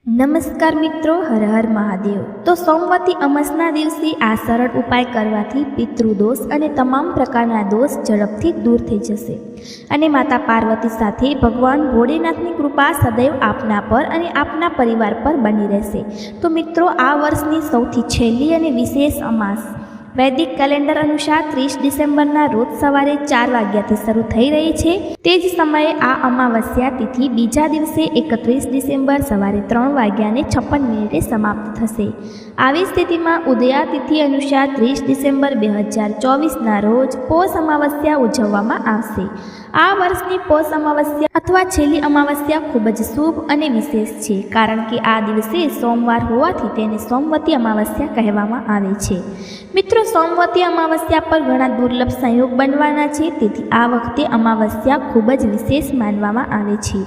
નમસ્કાર મિત્રો, હર હર મહાદેવ। તો સોમવતી અમાસના દિવસે આ સરળ ઉપાય કરવાથી પિતૃદોષ અને તમામ પ્રકારના દોષ ઝડપથી દૂર થઈ જશે અને માતા પાર્વતી સાથે ભગવાન ભોળેનાથની કૃપા સદૈવ આપના પર અને આપના પરિવાર પર બની રહેશે। તો મિત્રો, આ વર્ષની સૌથી છેલ્લી અને વિશેષ અમાસ વૈદિક કેલેન્ડર અનુસાર 30 ડિસેમ્બરના રોજ સવારે 4 વાગ્યાથી શરૂ થઈ રહી છે। તે જ સમયે આ અમાવસ્યા તિથિ બીજા દિવસે 31 ડિસેમ્બર સવારે 3:56 સમાપ્ત થશે। આવી સ્થિતિમાં ઉદયા તિથિ અનુસાર 30 ડિસેમ્બર 2024ના રોજ પોષ અમાવસ્યા ઉજવવામાં આવશે। આ વર્ષની પોષ અમાવસ્યા અથવા છેલ્લી અમાવસ્યા ખૂબ જ શુભ અને વિશેષ છે, કારણ કે આ દિવસે સોમવાર હોવાથી તેને સોમવતી અમાવસ્યા કહેવામાં આવે છે। મિત્રો, સોમવતી અમાવસ્યા પર ઘણા દુર્લભ સંયોગ બનવાના છે, તેથી આ વખતે અમાવસ્યા ખૂબ જ વિશેષ માનવામાં આવે છે।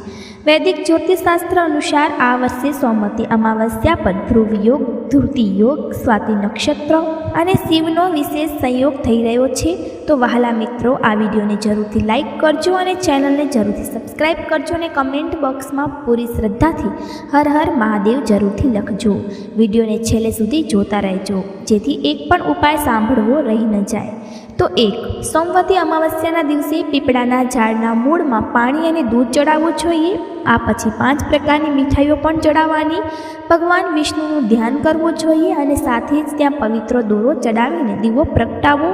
વૈદિક જ્યોતિષશાસ્ત્ર અનુસાર આ વર્ષે સોમવતી અમાવસ્યા પર ધ્રુવ યોગ, ધૃતિ યોગ, સ્વાતિ નક્ષત્ર અને શિવનો વિશેષ સંયોગ થઈ રહ્યો છે। તો વહાલા મિત્રો, આ વિડીયોને જરૂરથી લાઇક કરજો અને ચેનલને જરૂરથી સબસ્ક્રાઈબ કરજો અને કમેન્ટ બોક્સમાં પૂરી શ્રદ્ધાથી હર હર મહાદેવ જરૂરથી લખજો। વિડીયોને છેલ્લે સુધી જોતા રહેજો, જેથી એક પણ ઉપાય સાંભળવો રહી ન જાય। તો 1. સોમવતી અમાવસ્યાના દિવસે પીપળાના ઝાડના મૂળમાં પાણી અને દૂધ ચડાવવું જોઈએ। આ પછી 5 પ્રકારની મીઠાઈઓ પણ ચડાવવાની, ભગવાન વિષ્ણુનું ધ્યાન કરવું જોઈએ અને સાથે જ ત્યાં પવિત્ર દોરો ચડાવીને દીવો પ્રગટાવો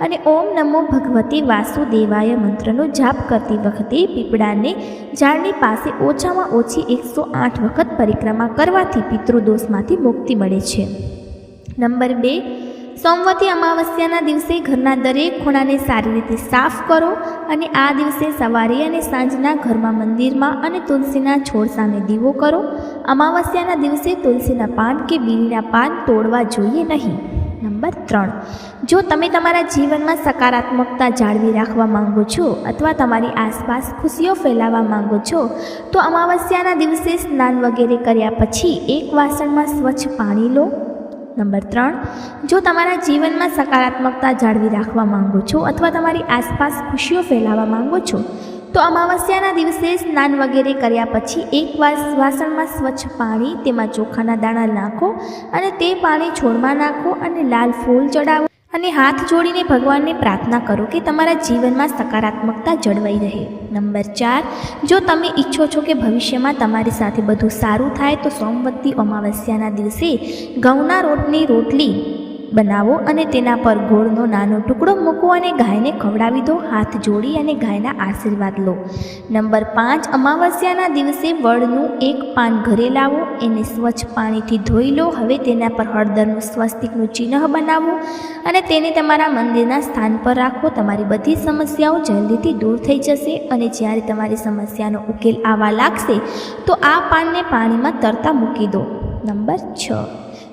અને ઓમ નમો ભગવતે વાસુદેવાય મંત્રનો જાપ કરતી વખતે પીપળાને ઝાડની પાસે ઓછામાં ઓછી 108 વખત પરિક્રમા કરવાથી પિતૃદોષમાંથી મુક્તિ મળે છે। નંબર 2. સોમવતી અમાવસ્યાના દિવસે ઘરના દરેક ખૂણાને સારી રીતે સાફ કરો અને આ દિવસે સવારે અને સાંજના ઘરમાં, મંદિરમાં અને તુલસીના છોડ સામે દીવો કરો। અમાવસ્યાના દિવસે તુલસીના પાન કે બીલીના પાન તોડવા જોઈએ નહીં। નંબર 3. જો તમે તમારા જીવનમાં સકારાત્મકતા જાળવી રાખવા માંગો છો અથવા તમારી આસપાસ ખુશીઓ ફેલાવવા માંગો છો, તો અમાવસ્યાના દિવસે સ્નાન વગેરે કર્યા પછી એક વાસણમાં સ્વચ્છ પાણી લો। નંબર 3. જો તમારા જીવનમાં સકારાત્મકતા જાળવી રાખવા માંગો છો અથવા તમારી આસપાસ ખુશીઓ ફેલાવવા માંગો છો, તો અમાવસ્યાના દિવસે સ્નાન વગેરે કર્યા પછી એક વાસણમાં સ્વચ્છ પાણી, તેમાં ચોખાના દાણા નાખો અને તે પાણી છોડમાં નાખો અને લાલ ફૂલ ચડાવો અને હાથ જોડીને ભગવાનને પ્રાર્થના કરો કે તમારા જીવનમાં સકારાત્મકતા જળવાઈ રહે। નંબર 4. જો તમે ઈચ્છો છો કે ભવિષ્યમાં તમારી સાથે બધું સારું થાય, તો સોમવતી અમાવસ્યાના દિવસે ઘઉંના લોટની રોટલી બનાવો અને તેના પર ગોળનો નાનો ટુકડો મૂકો અને ગાયને ખવડાવી દો। હાથ જોડી અને ગાયના આશીર્વાદ લો। નંબર 5. અમાવસ્યાના દિવસે વડનું એક પાન ઘરે લાવો, એને સ્વચ્છ પાણીથી ધોઈ લો। હવે તેના પર હળદરનું સ્વસ્તિકનું ચિહ્ન બનાવો અને તેને તમારા મંદિરના સ્થાન પર રાખો। તમારી બધી સમસ્યાઓ જલ્દીથી દૂર થઈ જશે અને જ્યારે તમારી સમસ્યાનો ઉકેલ આવવા લાગશે, તો આ પાનને પાણીમાં તરતા મૂકી દો। નંબર 6.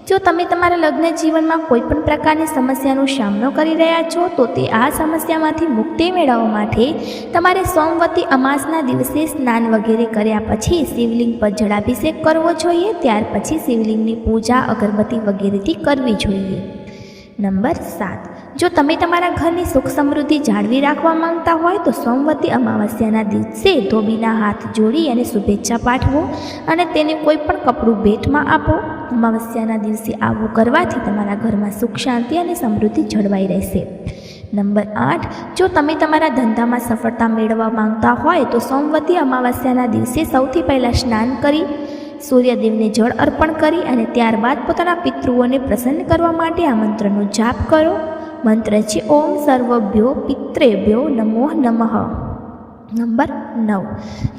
જો તમે તમારા લગ્ન જીવનમાં કોઈ પણ પ્રકારની સમસ્યાનો સામનો કરી રહ્યા છો, તો તે આ સમસ્યામાંથી મુક્તિ મેળવવા માટે તમારે સોમવતી અમાસના દિવસે સ્નાન વગેરે કર્યા પછી શિવલિંગ પર જળાભિષેક કરવો જોઈએ। ત્યાર પછી શિવલિંગની પૂજા અગરબત્તી વગેરેથી કરવી જોઈએ। નંબર 7. જો તમે તમારા ઘરની સુખ સમૃદ્ધિ જાળવી રાખવા માંગતા હોય, તો સોમવતી અમાવસ્યાના દિવસે ધોબીના હાથ જોડી અને શુભેચ્છા પાઠવો અને તેને કોઈ પણ કપડું ભેટમાં આપો। અમાવસ્યાના દિવસે આવું કરવાથી તમારા ઘરમાં સુખ, શાંતિ અને સમૃદ્ધિ જળવાઈ રહેશે। નંબર 8. જો તમે તમારા ધંધામાં સફળતા મેળવવા માંગતા હોય, તો સોમવતી અમાવસ્યાના દિવસે સૌથી પહેલાં સ્નાન કરી સૂર્યદેવને જળ અર્પણ કરી અને ત્યારબાદ પોતાના પિતૃઓને પ્રસન્ન કરવા માટે આ મંત્રનો જાપ કરો। મંત્ર છે ઓમ સર્વભ્યો પિતૃભ્યો નમો નમઃ। નંબર 9.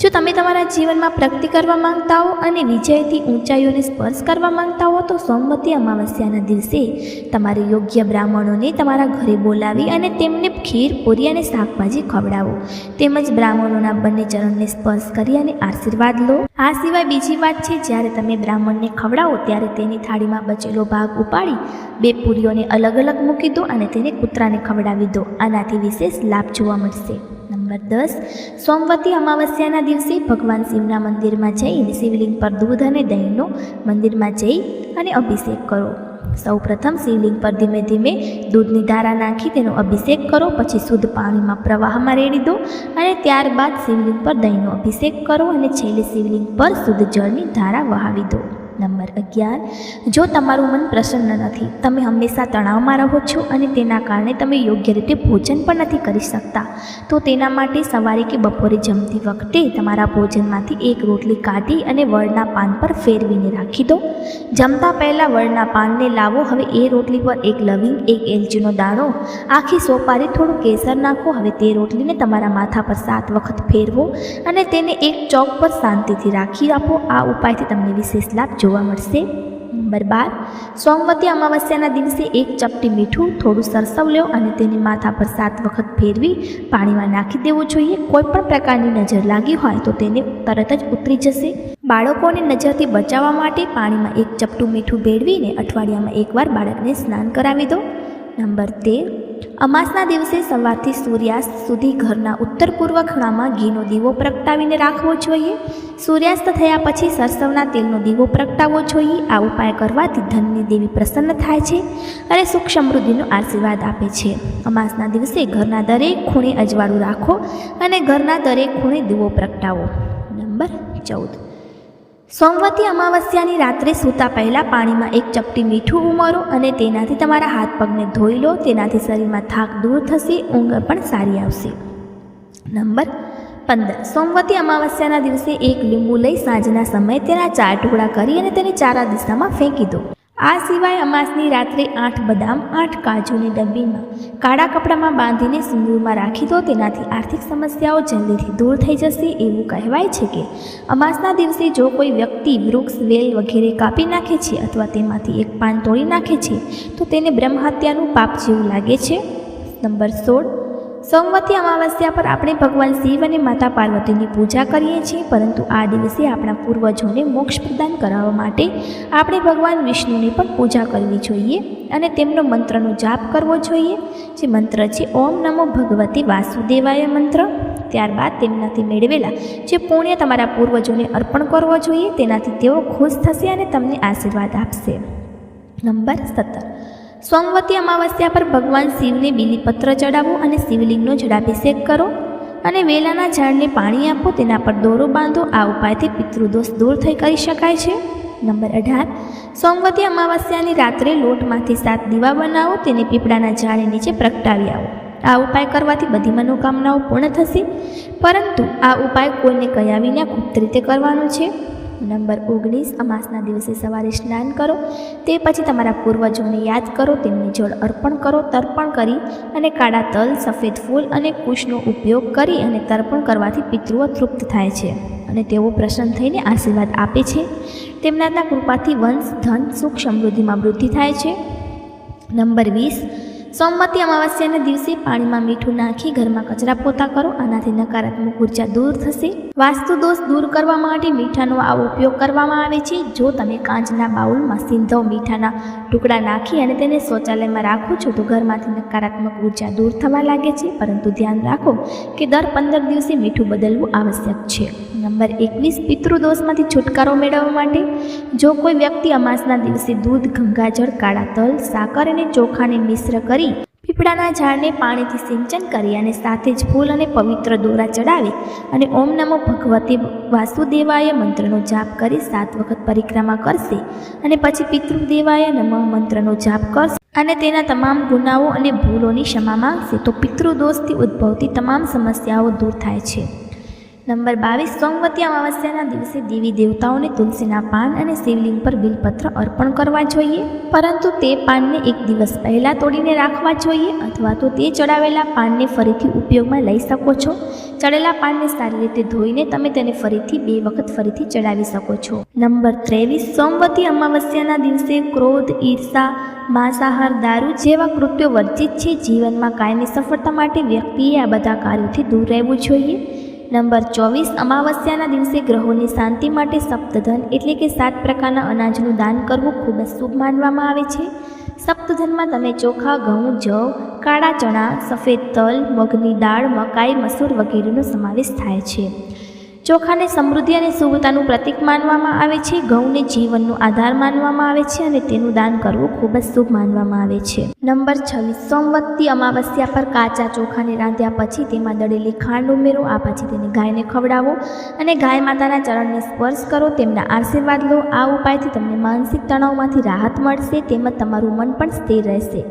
જો તમે તમારા જીવનમાં પ્રગતિ કરવા માંગતા હો અને વિજયથી ઊંચાઈઓને સ્પર્શ કરવા માંગતા હો, તો સોમવતી અમાવસ્યાના દિવસે તમારે યોગ્ય બ્રાહ્મણોને તમારા ઘરે બોલાવી અને તેમને ખીર, પૂરી અને શાકભાજી ખવડાવો, તેમજ બ્રાહ્મણોના બંને ચરણને સ્પર્શ કરી અને આશીર્વાદ લો। આ સિવાય બીજી વાત છે, જ્યારે તમે બ્રાહ્મણને ખવડાવો ત્યારે તેની થાળીમાં બચેલો ભાગ ઉપાડી 2 પૂરીઓને અલગ અલગ મૂકી દો અને તેને કૂતરાને ખવડાવી દો। આનાથી વિશેષ લાભ જોવા મળશે। નંબર 10. સોમવતી અમાવસ્યાના દિવસે ભગવાન શિવના મંદિરમાં જઈને શિવલિંગ પર દૂધ અને દહીંનો મંદિરમાં જઈ અને અભિષેક કરો। સૌ પ્રથમ શિવલિંગ પર ધીમે ધીમે દૂધની ધારા નાખી તેનો અભિષેક કરો, પછી શુદ્ધ પાણીમાં પ્રવાહમાં રેડી દો અને ત્યારબાદ શિવલિંગ પર દહીંનો અભિષેક કરો અને છેલ્લે શિવલિંગ પર શુદ્ધ જળની ધારા વહાવી દો। નંબર 11, જો તમારું મન પ્રસન્ન નથી, તમે હંમેશા તણાવમાં રહો છો અને તેના કારણે તમે યોગ્ય રીતે ભોજન પણ નથી કરી શકતા, તો તેના માટે સવારે કે બપોરે જમતી વખતે તમારા ભોજનમાંથી એક રોટલી કાઢી અને વળના પાન પર ફેરવીને રાખી દો. જમતા પહેલાં વળના પાનને લાવો. હવે એ રોટલી પર એક લવિંગ, એક એલચીનો દાણો, આખી સોપારી, થોડું કેસર નાખો. હવે તે રોટલીને તમારા માથા પર 7 વખત ફેરવો અને તેને એક ચોક પર શાંતિથી રાખી આપો. આ ઉપાયથી તમને વિશેષ લાભ જોવા મળશે. નંબર 12, સોમવતી અમાવસ્યાના દિવસે એક ચપટી મીઠું, થોડું સરસવ લો અને તેને માથા પર 7 વખત ફેરવી પાણીમાં નાખી દેવું જોઈએ. કોઈ પણ પ્રકારની નજર લાગી હોય તો તેને તરત જ ઉતરી જશે. બાળકોને નજરથી બચાવવા માટે પાણીમાં એક ચપટું મીઠું ભેળવીને અઠવાડિયામાં એકવાર બાળકને સ્નાન કરાવી દો. નંબર 13, અમાસના દિવસે સવારથી સૂર્યાસ્ત સુધી ઘરના ઉત્તર પૂર્વ ખૂણામાં ઘીનો દીવો પ્રગટાવીને રાખવો જોઈએ. સૂર્યાસ્ત થયા પછી સરસવના તેલનો દીવો પ્રગટાવવો જોઈએ. આ ઉપાય કરવાથી ધનની દેવી પ્રસન્ન થાય છે અને સુખ સમૃદ્ધિનો આશીર્વાદ આપે છે. અમાસના દિવસે ઘરના દરેક ખૂણે અજવાળું રાખો અને ઘરના દરેક ખૂણે દીવો પ્રગટાવો. નંબર 14, સોમવતી અમાવસ્યાની રાત્રે સૂતા પહેલાં પાણીમાં એક ચપટી મીઠું ઉમેરો અને તેનાથી તમારા હાથ પગને ધોઈ લો. તેનાથી શરીરમાં થાક દૂર થશે, ઊંઘ પણ સારી આવશે. નંબર 15, સોમવતી અમાવસ્યાના દિવસે એક લીંબુ લઈ સાંજના સમયે તેના 4 ટુકડા કરી અને તેને ચારે દિશામાં ફેંકી દો. આ સિવાય અમાસની રાત્રે 8 બદામ, 8 કાજુની ડબ્બીમાં કાળા કપડામાં બાંધીને સિંદૂરમાં રાખી દો. તેનાથી આર્થિક સમસ્યાઓ જલ્દીથી દૂર થઈ જશે. એવું કહેવાય છે કે અમાસના દિવસે જો કોઈ વ્યક્તિ વૃક્ષ, વેલ વગેરે કાપી નાખે છે અથવા તેમાંથી એક પાન તોડી નાખે છે તો તેને બ્રહ્મહત્યાનું પાપ જેવું લાગે છે. નંબર 16, સોમવતી અમાવસ્યા પર આપણે ભગવાન શિવ અને માતા પાર્વતીની પૂજા કરીએ છીએ, પરંતુ આ દિવસે આપણા પૂર્વજોને મોક્ષ પ્રદાન કરાવવા માટે આપણે ભગવાન વિષ્ણુની પણ પૂજા કરવી જોઈએ અને તેમનો મંત્રનો જાપ કરવો જોઈએ, જે મંત્ર છે ઓમ નમો ભગવતે વાસુદેવાય મંત્ર. ત્યારબાદ તેમનાથી મેળવેલા જે પુણ્ય તમારા પૂર્વજોને અર્પણ કરવો જોઈએ, તેનાથી તેઓ ખુશ થશે અને તમને આશીર્વાદ આપશે. નંબર 17, સોમવતી અમાવસ્યા પર ભગવાન શિવને બીલીપત્ર ચડાવો અને શિવલિંગનો જળાભિષેક કરો અને વેલાના ઝાડને પાણી આપો. તેના પર દોરો બાંધો. આ ઉપાયથી પિતૃદોષ દૂર કરી શકાય છે. નંબર 18, સોમવતી અમાવસ્યાની રાત્રે લોટમાંથી 7 દીવા બનાવો. તેને પીપળાના ઝાડ નીચે પ્રગટાવી આવો. આ ઉપાય કરવાથી બધી મનોકામનાઓ પૂર્ણ થશે, પરંતુ આ ઉપાય કોઈને કહ્યા વિના ગુપ્ત રીતે કરવાનો છે. નંબર 19, અમાસના દિવસે સવારે સ્નાન કરો. તે પછી તમારા પૂર્વજોને યાદ કરો, તેમને જળ અર્પણ કરો. તર્પણ કરી અને કાળા તલ, સફેદ ફૂલ અને કુશનો ઉપયોગ કરી અને તર્પણ કરવાથી પિતૃઓ તૃપ્ત થાય છે અને તેઓ પ્રસન્ન થઈને આશીર્વાદ આપે છે. તેમના કૃપાથી વંશ, ધન, સુખ, સમૃદ્ધિમાં વૃદ્ધિ થાય છે. નંબર 20, સોમવતી અમાવસ્યાના દિવસે પાણીમાં મીઠું નાખી ઘરમાં કચરા પોતા કરો. આનાથી નકારાત્મક ઉર્જા દૂર થશે. વાસ્તુ દોષ દૂર કરવા માટે મીઠાનો આ ઉપયોગ કરવામાં આવે છે. જો તમે કાચના બાઉલમાં સિંધવ મીઠાના ટુકડા નાખી અને તેને શૌચાલયમાં રાખો છો તો ઘરમાંથી નકારાત્મક ઉર્જા દૂર થવા લાગે છે, પરંતુ ધ્યાન રાખો કે દર 15 દિવસે મીઠું બદલવું આવશ્યક છે. નંબર 21, પિતૃદોષમાંથી છુટકારો મેળવવા માટે જો કોઈ વ્યક્તિ અમાસના દિવસે દૂધ, ગંગાજળ, કાળા તલ, સાકર અને ચોખાને મિશ્ર કરી પીપળાના ઝાડને પાણીથી સિંચન કરી અને સાથે જ ફૂલ અને પવિત્ર દોરા ચડાવે અને ઓમ નમો ભગવતે વાસુદેવાય મંત્રનો જાપ કરી 7 વખત પરિક્રમા કરશે અને પછી પિતૃદેવાય નમઃ મંત્રનો જાપ કરશે અને તેના તમામ ગુનાઓ અને ભૂલોની ક્ષમા માંગશે તો પિતૃદોષથી ઉદ્ભવતી તમામ સમસ્યાઓ દૂર થાય છે. નંબર 22, સોમવતી અમાવસ્યાના દિવસે દેવી દેવતાઓને તુલસીના પાન અને શિવલિંગ પર બિલપત્ર અર્પણ કરવા જોઈએ, પરંતુ તે પાનને 1 દિવસ પહેલાં તોડીને રાખવા જોઈએ અથવા તો તે ચડાવેલા પાનને ફરીથી ઉપયોગમાં લઈ શકો છો. ચડેલા પાનને સારી રીતે ધોઈને તમે તેને ફરીથી 2 વખત ફરીથી ચડાવી શકો છો. નંબર 23, સોમવતી અમાવસ્યાના દિવસે ક્રોધ, ઈર્ષા, માંસાહાર, દારૂ જેવા કૃત્યો વર્જિત છે. જીવનમાં કાયમી સફળતા માટે વ્યક્તિએ આ બધા કાર્યોથી દૂર રહેવું જોઈએ. નંબર 24, અમાવસ્યાના દિવસે ગ્રહોની શાંતિ માટે સપ્તધન એટલે કે 7 પ્રકારના અનાજનું દાન કરવું ખૂબ જ શુભ માનવામાં આવે છે. સપ્તધનમાં તમે ચોખા, ઘઉં, જવ, કાળા ચણા, સફેદ તલ, મગની દાળ, મકાઈ, મસૂર વગેરેનો સમાવેશ થાય છે. ચોખાને સમૃદ્ધિ અને શુભતાનું પ્રતીક માનવામાં આવે છે. ઘઉંને જીવનનો આધાર માનવામાં આવે છે અને તેનું દાન કરવું ખૂબ જ શુભ માનવામાં આવે છે. નંબર 26, સોમવતી અમાવસ્યા પર કાચા ચોખાને રાંધ્યા પછી તેમાં દળેલી ખાંડ ઉમેરો. આ પછી તેને ગાયને ખવડાવો અને ગાય માતાના ચરણને સ્પર્શ કરો, તેમના આશીર્વાદ લો. આ ઉપાયથી તમને માનસિક તણાવમાંથી રાહત મળશે તેમજ તમારું મન પણ સ્થિર રહેશે.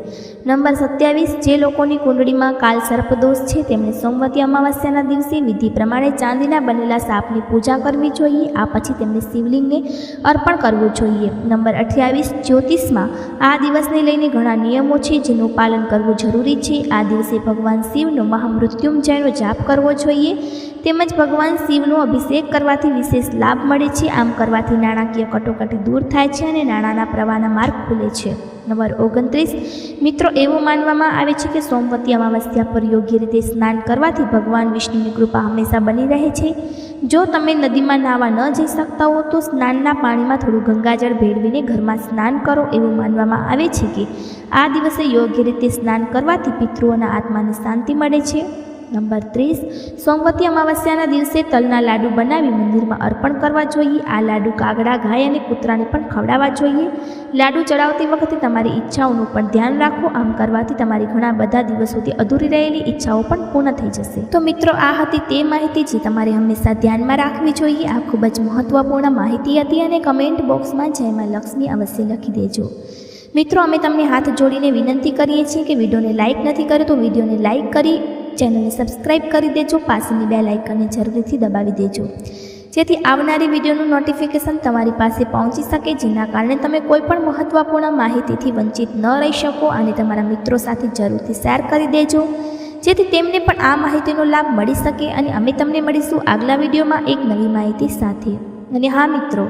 નંબર 27, જે લોકોની કુંડળીમાં કાલ સર્પદોષ છે તેમણે સોમવતી અમાવસ્યાના દિવસે વિધિ પ્રમાણે ચાંદીના બનેલા સાપની પૂજા કરવી જોઈએ. આ પછી તેમને શિવલિંગને અર્પણ કરવું જોઈએ. નંબર 28, જ્યોતિષમાં આ દિવસને લઈને ઘણા નિયમો છે જેનું પાલન કરવું જરૂરી છે. આ દિવસે ભગવાન શિવનો મહામૃત્યુંજયનો જાપ કરવો જોઈએ તેમજ ભગવાન શિવનો અભિષેક કરવાથી વિશેષ લાભ મળે છે. આમ કરવાથી નાણાકીય કટોકટી દૂર થાય છે અને નાણાંના પ્રવાહના માર્ગ ખુલે છે. નંબર 29, મિત્રો એવું માનવામાં આવે છે કે સોમવતી અમાવસ્યા પર યોગ્ય રીતે સ્નાન કરવાથી ભગવાન વિષ્ણુની કૃપા હંમેશા બની રહે છે. જો તમે નદીમાં નાહવા ન જઈ શકતા હો તો સ્નાનના પાણીમાં થોડું ગંગાજળ ભેળવીને ઘરમાં સ્નાન કરો. એવું માનવામાં આવે છે કે આ દિવસે યોગ્ય રીતે સ્નાન કરવાથી પિતૃઓના આત્માને શાંતિ મળે છે. નંબર 30, સોમવતી અમાવસ્યાના દિવસે તલના લાડુ બનાવી મંદિરમાં અર્પણ કરવા જોઈએ. આ લાડુ કાગડા, ગાય અને કૂતરાને પણ ખવડાવવા જોઈએ. લાડુ ચડાવતી વખતે તમારી ઈચ્છાઓનું પણ ધ્યાન રાખો. આમ કરવાથી તમારી ઘણા બધા દિવસોથી અધૂરી રહેલી ઈચ્છાઓ પણ પૂર્ણ થઈ જશે. તો મિત્રો, આ હતી તે માહિતી જે તમારે હંમેશા ધ્યાનમાં રાખવી જોઈએ. આ ખૂબ જ મહત્વપૂર્ણ માહિતી હતી અને કમેન્ટ બોક્સમાં જય માં લક્ષ્મી અવશ્ય લખી દેજો. મિત્રો, અમે તમને હાથ જોડીને વિનંતી કરીએ છીએ કે વિડીયોને લાઇક નથી કર્યો તો વિડીયોને લાઇક કરી ચેનલને સબસ્ક્રાઈબ કરી દેજો. પાસેની બેલ આઇકનને જરૂરથી દબાવી દેજો જેથી આવનારી વિડીયોનું નોટિફિકેશન તમારી પાસે પહોંચી શકે, જેના કારણે તમે કોઈ પણ મહત્વપૂર્ણ માહિતીથી વંચિત ન રહી શકો. અને તમારા મિત્રો સાથે જરૂરથી શેર કરી દેજો જેથી તેમને પણ આ માહિતીનો લાભ મળી શકે. અને અમે તમને મળીશું આગલા વિડીયોમાં એક નવી માહિતી સાથે. અને હા મિત્રો,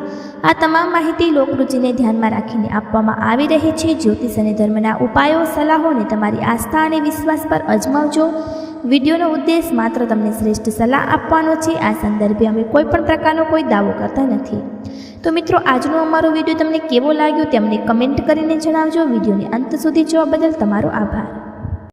આ તમામ માહિતી લોકરુચિને ધ્યાનમાં રાખીને આપવામાં આવી રહી છે. જ્યોતિષ અને ધર્મના ઉપાયો, સલાહોને તમારી આસ્થા અને વિશ્વાસ પર અજમાવજો. વિડીયોનો ઉદ્દેશ માત્ર તમને શ્રેષ્ઠ સલાહ આપવાનો છે. આ સંદર્ભે અમે કોઈ પણ પ્રકારનો કોઈ દાવો કરતા નથી. તો મિત્રો, આજનો અમારો વિડીયો તમને કેવો લાગ્યો તે અમને કમેન્ટ કરીને જણાવજો. વિડીયોને અંત સુધી જોવા બદલ તમારો આભાર.